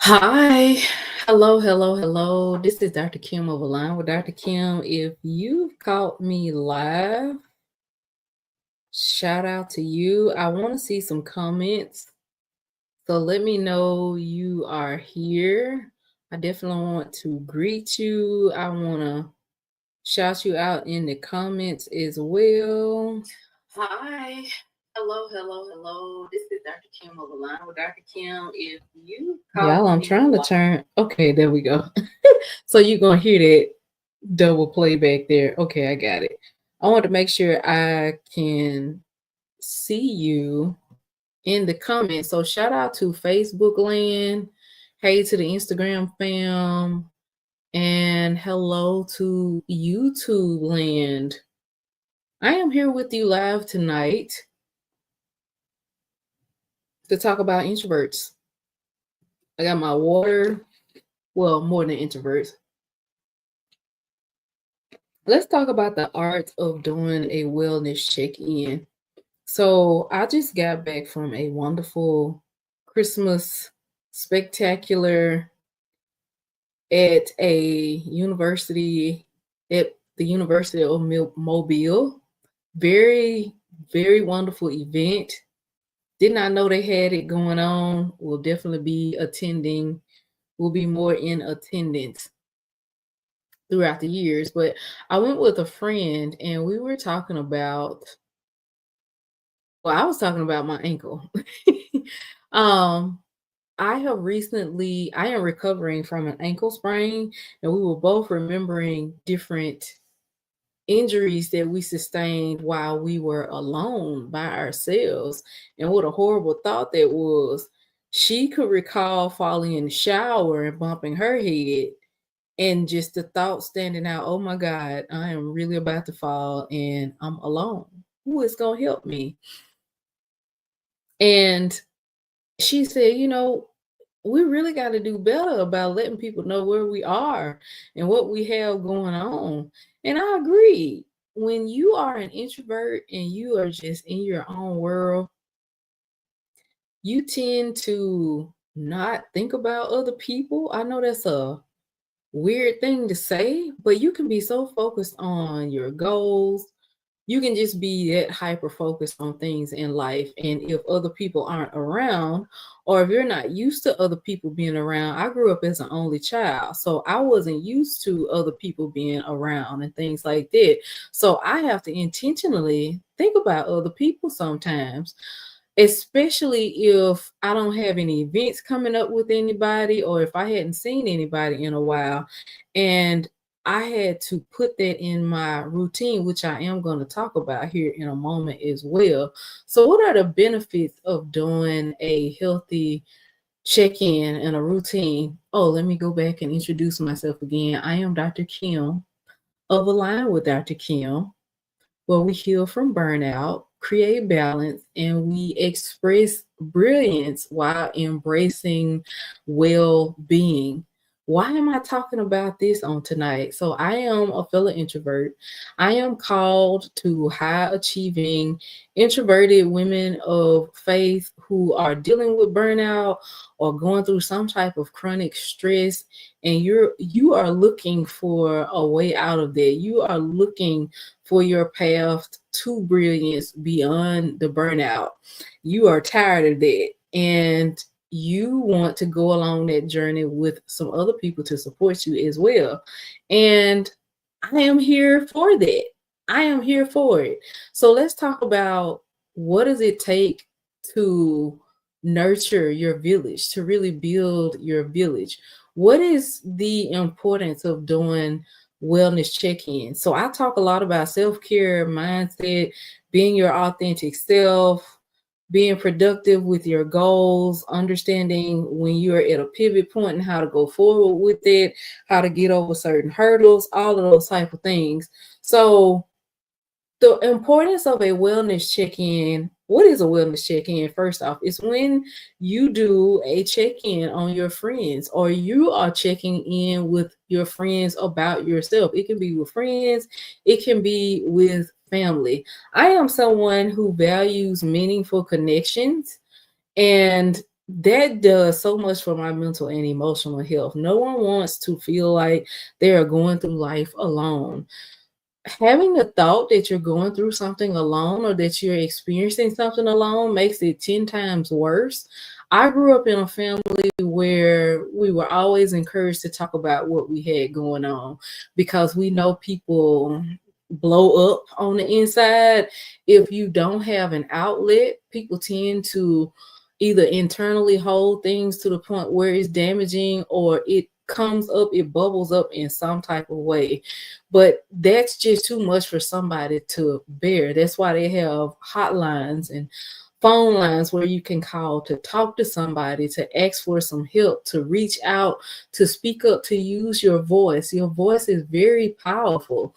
Hi. Hello. This is Dr. Kim of Align with Dr. Kim. If you've caught me live, shout out to you. I want to see some comments. So let me know you are here. I definitely want to greet you. I want to shout you out in the comments as well. Hi. Hello. This is Dr. Kim of Align with Dr. Kim. If you Y'all, I'm trying to turn. Okay, there we go. So you're gonna hear that double playback there. Okay, I got it. I want to make sure I can see you in the comments. So shout out to Facebook land. Hey to the Instagram fam. And hello to YouTube land. I am here with you live tonight to talk about introverts. I got my water. Well, more than introverts. Let's talk about the art of doing a wellness check-in. So I just got back from a wonderful Christmas spectacular at at the University of Mobile. Very, very wonderful event. Did not know they had it going on. Will definitely be attending. Will be more in attendance throughout the years. But I went with a friend and we were talking about, well, I was talking about my ankle. um, I am recovering from an ankle sprain, and we were both remembering different injuries that we sustained while we were alone by ourselves. And what a horrible thought that was. She could recall falling in the shower and bumping her head, and just the thought standing out, oh my God, I am really about to fall and I'm alone. Who is going to help me? And she said, we really got to do better about letting people know where we are and what we have going on. And I agree. When you are an introvert and you are just in your own world, you tend to not think about other people. I know that's a weird thing to say, but you can be so focused on your goals. You can just be that hyper focused on things in life. And if other people aren't around, or if you're not used to other people being around, I grew up as an only child. So I wasn't used to other people being around and things like that. So I have to intentionally think about other people sometimes, especially if I don't have any events coming up with anybody, or if I hadn't seen anybody in a while. And I had to put that in my routine, which I am going to talk about here in a moment as well. So, what are the benefits of doing a healthy check in and a routine? Oh, let me go back and introduce myself again. I am Dr. Kim of Align with Dr. Kim, where we heal from burnout, create balance, and we express brilliance while embracing well being. Why am I talking about this on tonight? So, I am a fellow introvert. I am called to high achieving introverted women of faith who are dealing with burnout or going through some type of chronic stress, and you are looking for a way out of that. You are looking for your path to brilliance beyond the burnout. You are tired of that, and you want to go along that journey with some other people to support you as well. And I am here for that. I am here for it. So let's talk about, what does it take to nurture your village, to really build your village? What is the importance of doing wellness check-in? So I talk a lot about self-care, mindset, being your authentic self, being productive with your goals, understanding when you're at a pivot point and how to go forward with it, how to get over certain hurdles, all of those type of things. So the importance of a wellness check-in. What is a wellness check-in? First off, it's when you do a check-in on your friends, or you are checking in with your friends about yourself. It can be with friends, it can be with family. I am someone who values meaningful connections, and that does so much for my mental and emotional health. No one wants to feel like they are going through life alone. Having the thought that you're going through something alone or that you're experiencing something alone makes it 10 times worse. I grew up in a family where we were always encouraged to talk about what we had going on because we know people blow up on the inside. If you don't have an outlet, people tend to either internally hold things to the point where it's damaging or it comes up, it bubbles up in some type of way. But that's just too much for somebody to bear. That's why they have hotlines and phone lines where you can call to talk to somebody, to ask for some help, to reach out, to speak up, to use your voice. Your voice is very powerful.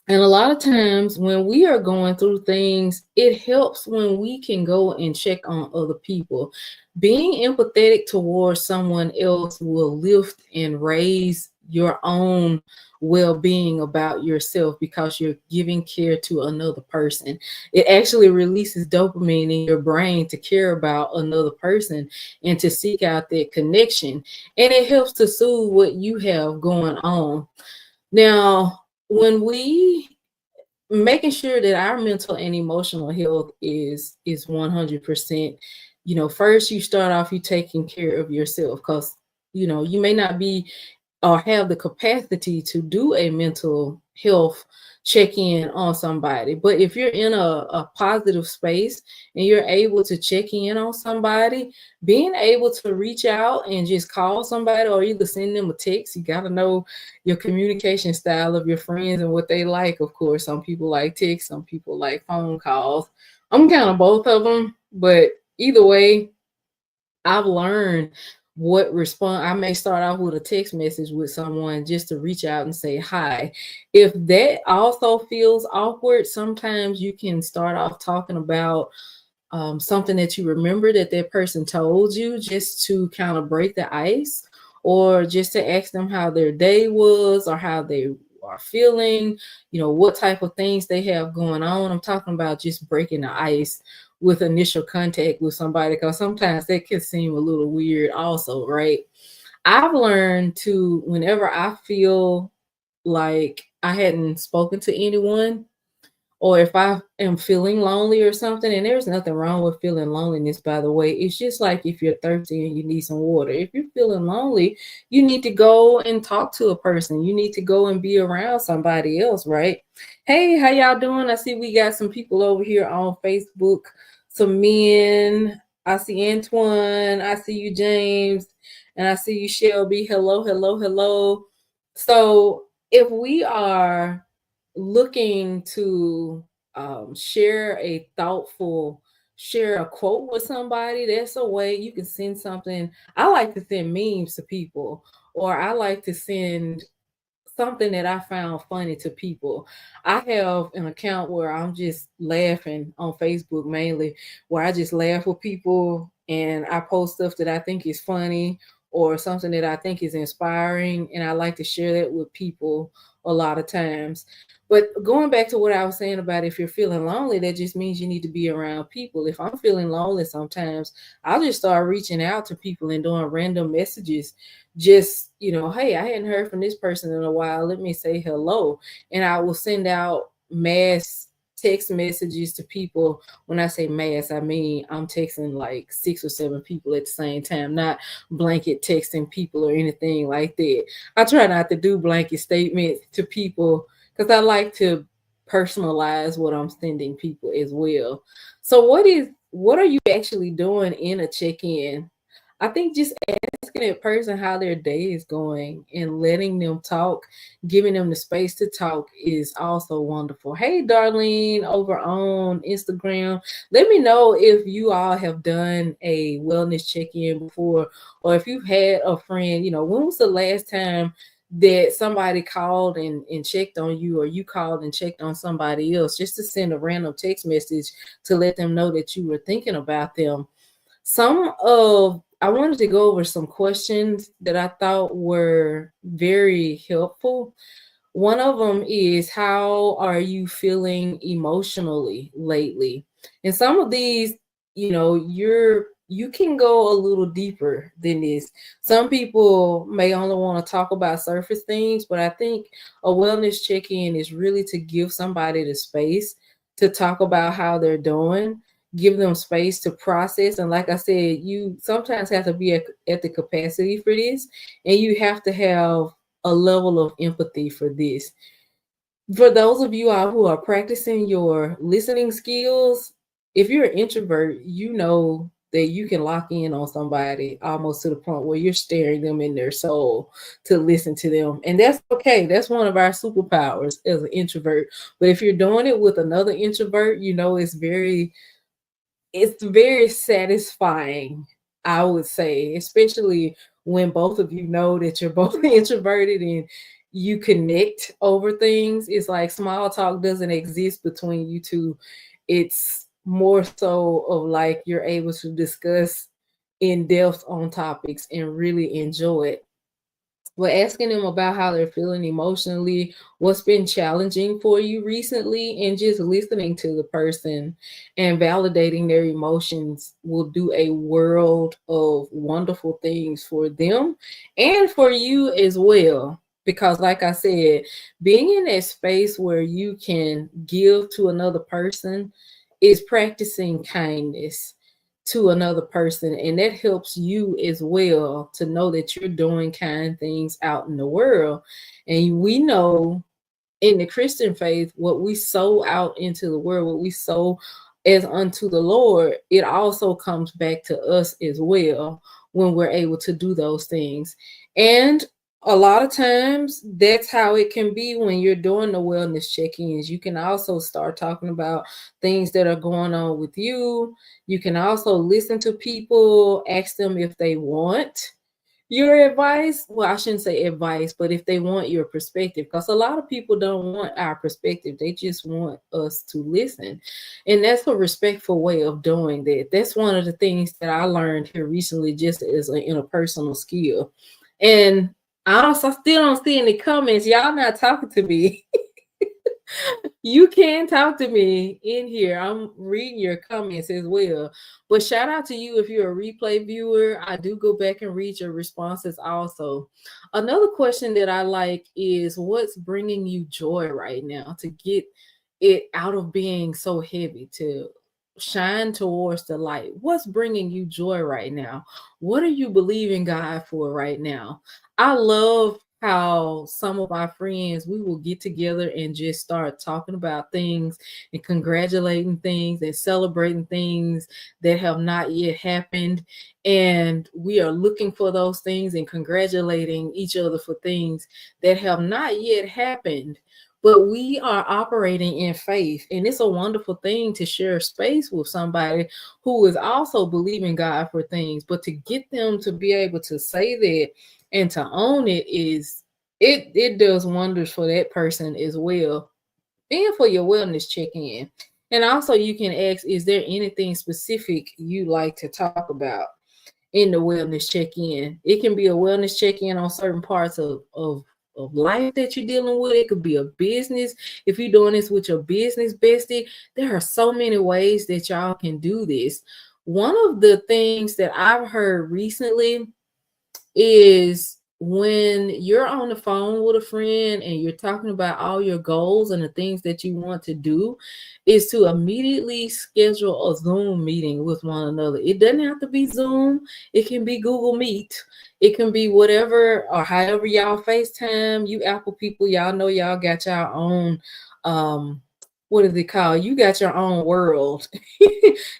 And a lot of times when we are going through things, it helps when we can go and check on other people. Being empathetic towards someone else will lift and raise your own well being about yourself because you're giving care to another person. It actually releases dopamine in your brain to care about another person and to seek out that connection. And it helps to soothe what you have going on. Now, when we making sure that our mental and emotional health is 100%, first you start off you taking care of yourself because you may not be or have the capacity to do a mental health check-in on somebody. But if you're in a positive space and you're able to check in on somebody, being able to reach out and just call somebody or either send them a text, you got to know your communication style of your friends and what they like. Of course, some people like text, some people like phone calls. I'm kind of both of them, but either way, I've learned what respond. I may start off with a text message with someone just to reach out and say hi. If that also feels awkward, sometimes you can start off talking about something that you remember that that person told you just to kind of break the ice, or just to ask them how their day was or how they are feeling, what type of things they have going on. I'm talking about just breaking the ice with initial contact with somebody because sometimes that can seem a little weird, also, right? I've learned to, whenever I feel like I hadn't spoken to anyone, or if I am feeling lonely or something, and there's nothing wrong with feeling loneliness, by the way. It's just like if you're thirsty and you need some water. If you're feeling lonely, you need to go and talk to a person. You need to go and be around somebody else, right? Hey, how y'all doing? I see we got some people over here on Facebook, some men. I see Antoine. I see you, James. And I see you, Shelby. Hello, hello, hello. So if we are looking to share a quote with somebody, that's a way you can send something. I like to send memes to people, or I like to send something that I found funny to people. I have an account where I'm just laughing on Facebook mainly, where I just laugh with people and I post stuff that I think is funny or something that I think is inspiring. And I like to share that with people a lot of times. But going back to what I was saying about if you're feeling lonely, that just means you need to be around people. If I'm feeling lonely sometimes, I'll just start reaching out to people and doing random messages, just hey, I hadn't heard from this person in a while, let me say hello. And I will send out mass text messages to people. When I say mass, I mean I'm texting like 6 or 7 people at the same time, not blanket texting people or anything like that. I try not to do blanket statements to people because I like to personalize what I'm sending people as well. So what are you actually doing in a check-in? I think just asking that person how their day is going and letting them talk, giving them the space to talk is also wonderful. Hey, Darlene, over on Instagram, let me know if you all have done a wellness check-in before, or if you've had a friend, when was the last time that somebody called and checked on you, or you called and checked on somebody else, just to send a random text message to let them know that you were thinking about them. I wanted to go over some questions that I thought were very helpful. One of them is, how are you feeling emotionally lately? And some of these, you can go a little deeper than this. Some people may only want to talk about surface things, but I think a wellness check in is really to give somebody the space to talk about how they're doing, give them space to process. And like I said, you sometimes have to be at the capacity for this, and you have to have a level of empathy for this. For those of you all who are practicing your listening skills, if you're an introvert, you know that you can lock in on somebody almost to the point where you're staring them in their soul to listen to them. And that's okay. That's one of our superpowers as an introvert. But if you're doing it with another introvert, you know it's very satisfying, I would say, especially when both of you know that you're both introverted and you connect over things. It's like small talk doesn't exist between you two. It's more so of like you're able to discuss in depth on topics and really enjoy it. We're asking them about how they're feeling emotionally, what's been challenging for you recently, and just listening to the person and validating their emotions will do a world of wonderful things for them and for you as well. Because, like I said, being in that space where you can give to another person is practicing kindness to another person, and that helps you as well to know that you're doing kind things out in the world. And we know in the Christian faith, what we sow out into the world, what we sow as unto the Lord, it also comes back to us as well when we're able to do those things. And a lot of times, that's how it can be when you're doing the wellness check ins. You can also start talking about things that are going on with you. You can also listen to people, ask them if they want your advice. Well, I shouldn't say advice, but if they want your perspective, because a lot of people don't want our perspective, they just want us to listen. And that's a respectful way of doing that. That's one of the things that I learned here recently, just as an interpersonal skill. And I still don't see any comments. Y'all not talking to me. You can talk to me in here. I'm reading your comments as well. But shout out to you if you're a replay viewer. I do go back and read your responses also. Another question that I like is what's bringing you joy right now to get it out of being so heavy, to shine towards the light? What's bringing you joy right now? What are you believing God for right now? I love how some of my friends, we will get together and just start talking about things and congratulating things and celebrating things that have not yet happened. And we are looking for those things and congratulating each other for things that have not yet happened. But we are operating in faith, and it's a wonderful thing to share space with somebody who is also believing God for things. But to get them to be able to say that and to own it it does wonders for that person as well, and for your wellness check-in. And also you can ask, is there anything specific you like to talk about in the wellness check-in? It can be a wellness check-in on certain parts of life that you're dealing with. It could be a business. If you're doing this with your business bestie, there are so many ways that y'all can do this. One of the things that I've heard recently is when you're on the phone with a friend and you're talking about all your goals and the things that you want to do, is to immediately schedule a Zoom meeting with one another. It doesn't have to be Zoom. It can be Google Meet. It can be whatever or however y'all FaceTime. You Apple people, y'all know y'all got your own what is it called? You got your own world.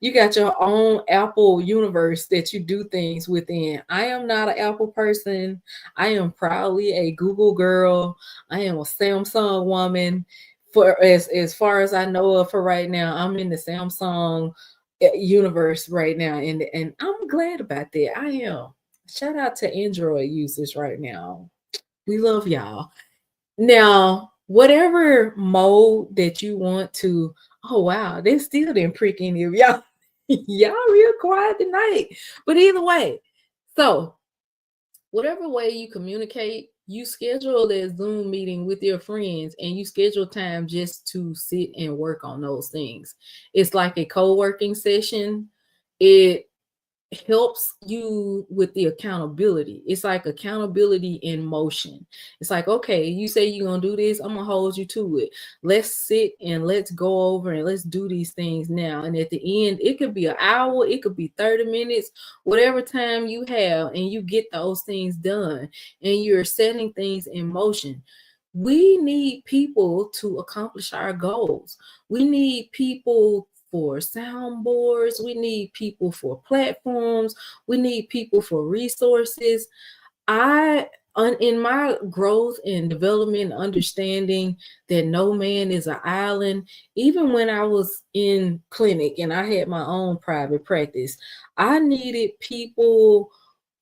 You got your own Apple universe that you do things within. I am not an Apple person. I am proudly a Google girl. I am a Samsung woman. For as far as I know of for right now, I'm in the Samsung universe right now, and I'm glad about that. I am. Shout out to Android users right now. We love y'all. Now, whatever mode that you want to, oh wow, they still didn't prick any of y'all. Y'all real quiet tonight. But either way, so whatever way you communicate, you schedule that Zoom meeting with your friends and you schedule time just to sit and work on those things. It's like a co-working session. It helps you with the accountability. It's like accountability in motion. It's like, okay, you say you're gonna do this, I'm gonna hold you to it. Let's sit and let's go over and let's do these things now. And at the end, it could be an hour, it could be 30 minutes, whatever time you have, and you get those things done and you're setting things in motion. We need people to accomplish our goals. We need people for soundboards. We need people for platforms. We need people for resources. In my growth and development, understanding that no man is an island, even when I was in clinic and I had my own private practice, I needed people,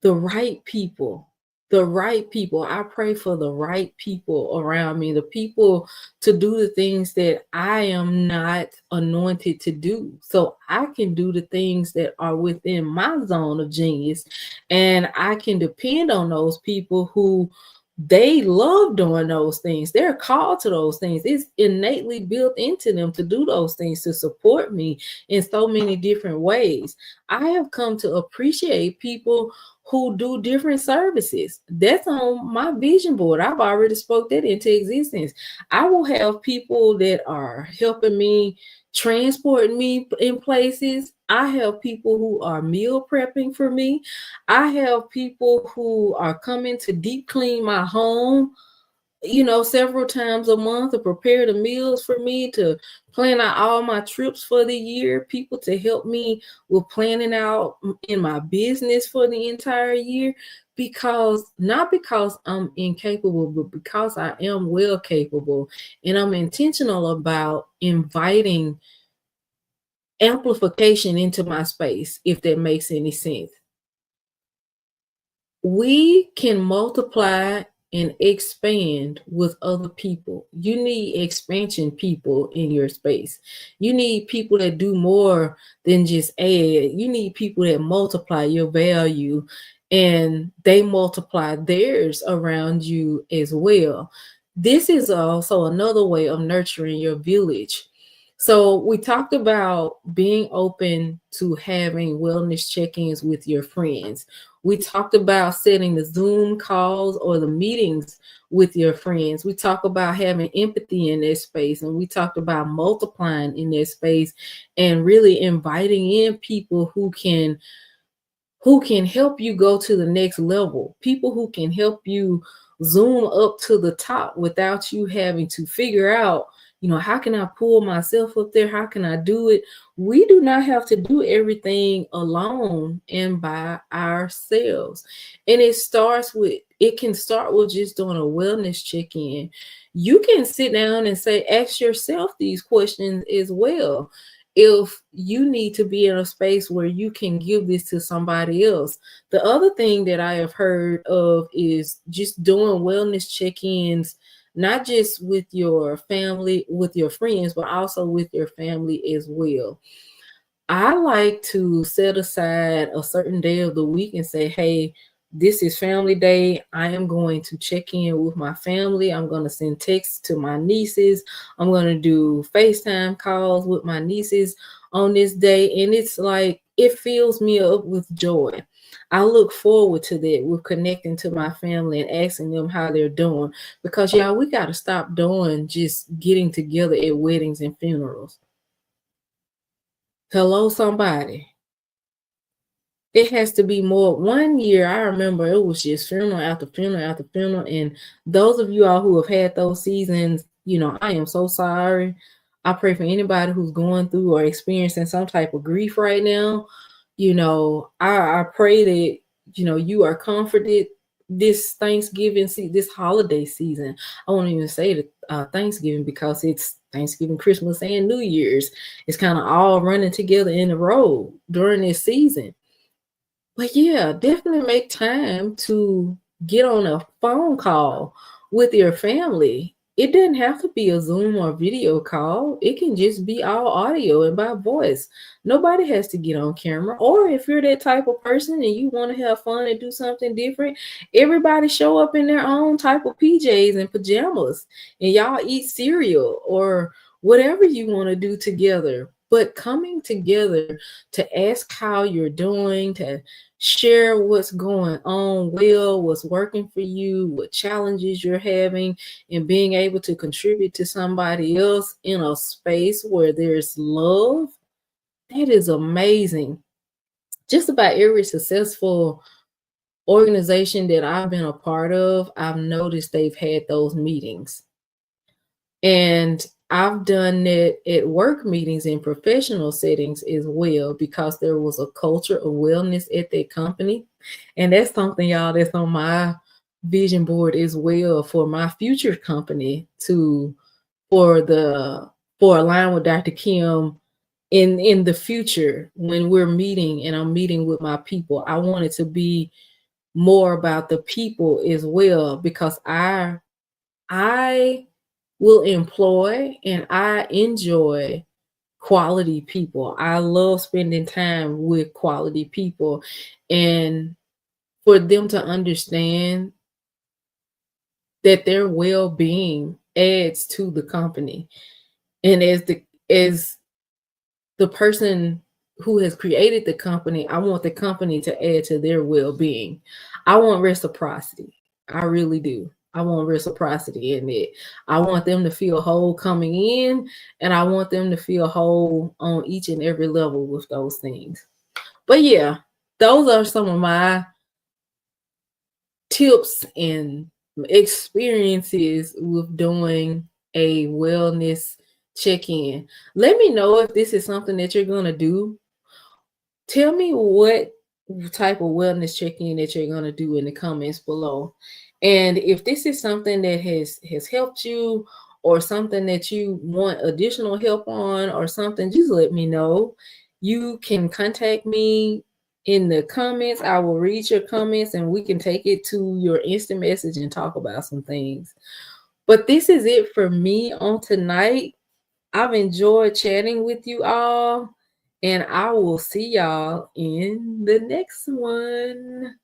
the right people, the right people. I pray for the right people around me, the people to do the things that I am not anointed to do. So I can do the things that are within my zone of genius. And I can depend on those people who they love doing those things. They're called to those things. It's innately built into them to do those things, to support me in so many different ways. I have come to appreciate people who do different services. That's on my vision board. I've already spoke that into existence. I will have people that are helping me, transporting me in places. I have people who are meal prepping for me. I have people who are coming to deep clean my home, several times a month, to prepare the meals for me, to plan out all my trips for the year, people to help me with planning out in my business for the entire year. Because not because I'm incapable, but because I am well capable, and I'm intentional about inviting amplification into my space, if that makes any sense. We can multiply and expand with other people. You need expansion people in your space. You need people that do more than just add. You need people that multiply your value and they multiply theirs around you as well. This is also another way of nurturing your village. So we talked about being open to having wellness check-ins with your friends. We talked about setting the Zoom calls or the meetings with your friends. We talked about having empathy in their space, and we talked about multiplying in their space and really inviting in people who can help you go to the next level, people who can help you zoom up to the top without you having to figure out, how can I pull myself up there? How can I do it? We do not have to do everything alone and by ourselves. And it can start with just doing a wellness check-in. You can sit down and ask yourself these questions as well. If you need to be in a space where you can give this to somebody else. The other thing that I have heard of is just doing wellness check-ins, not just with your family, with your friends, but also with your family as well. I like to set aside a certain day of the week and say, hey, this is family day. I am going to check in with my family. I'm going to send texts to my nieces. I'm going to do FaceTime calls with my nieces on this day. And it's like, it fills me up with joy. I look forward to that, with connecting to my family and asking them how they're doing. Because, y'all, we got to stop doing just getting together at weddings and funerals. Hello, somebody. It has to be more. One year, I remember it was just funeral after funeral after funeral. And those of you all who have had those seasons, I am so sorry. I pray for anybody who's going through or experiencing some type of grief right now. I pray that, you are comforted this Thanksgiving, this holiday season. I won't even say that Thanksgiving, because it's Thanksgiving, Christmas, and New Year's. It's kind of all running together in a row during this season. But yeah, definitely make time to get on a phone call with your family. It doesn't have to be a Zoom or video call. It can just be all audio and by voice. Nobody has to get on camera. Or if you're that type of person and you want to have fun and do something different, everybody show up in their own type of PJs and pajamas, and y'all eat cereal or whatever you want to do together. But coming together to ask how you're doing, to share what's going on well, what's working for you, what challenges you're having, and being able to contribute to somebody else in a space where there's love, that is amazing. Just about every successful organization that I've been a part of, I've noticed they've had those meetings. And I've done it at work meetings in professional settings as well because there was a culture of wellness at that company. And that's something, y'all, that's on my vision board as well for my future company to for the for align with Dr. Kim in the future when we're meeting and I'm meeting with my people. I want it to be more about the people as well because I will employ and I enjoy quality people. I love spending time with quality people and for them to understand that their well-being adds to the company. And as the person who has created the company, I want the company to add to their well-being. I want reciprocity. I really do. I want reciprocity in it. I want them to feel whole coming in, and I want them to feel whole on each and every level with those things. But yeah, those are some of my tips and experiences with doing a wellness check-in. Let me know if this is something that you're going to do. Tell me what type of wellness check-in that you're going to do in the comments below. And if this is something that has helped you or something that you want additional help on or something, just let me know. You can contact me in the comments. I will read your comments and we can take it to your instant message and talk about some things. But this is it for me on tonight. I've enjoyed chatting with you all, and I will see y'all in the next one.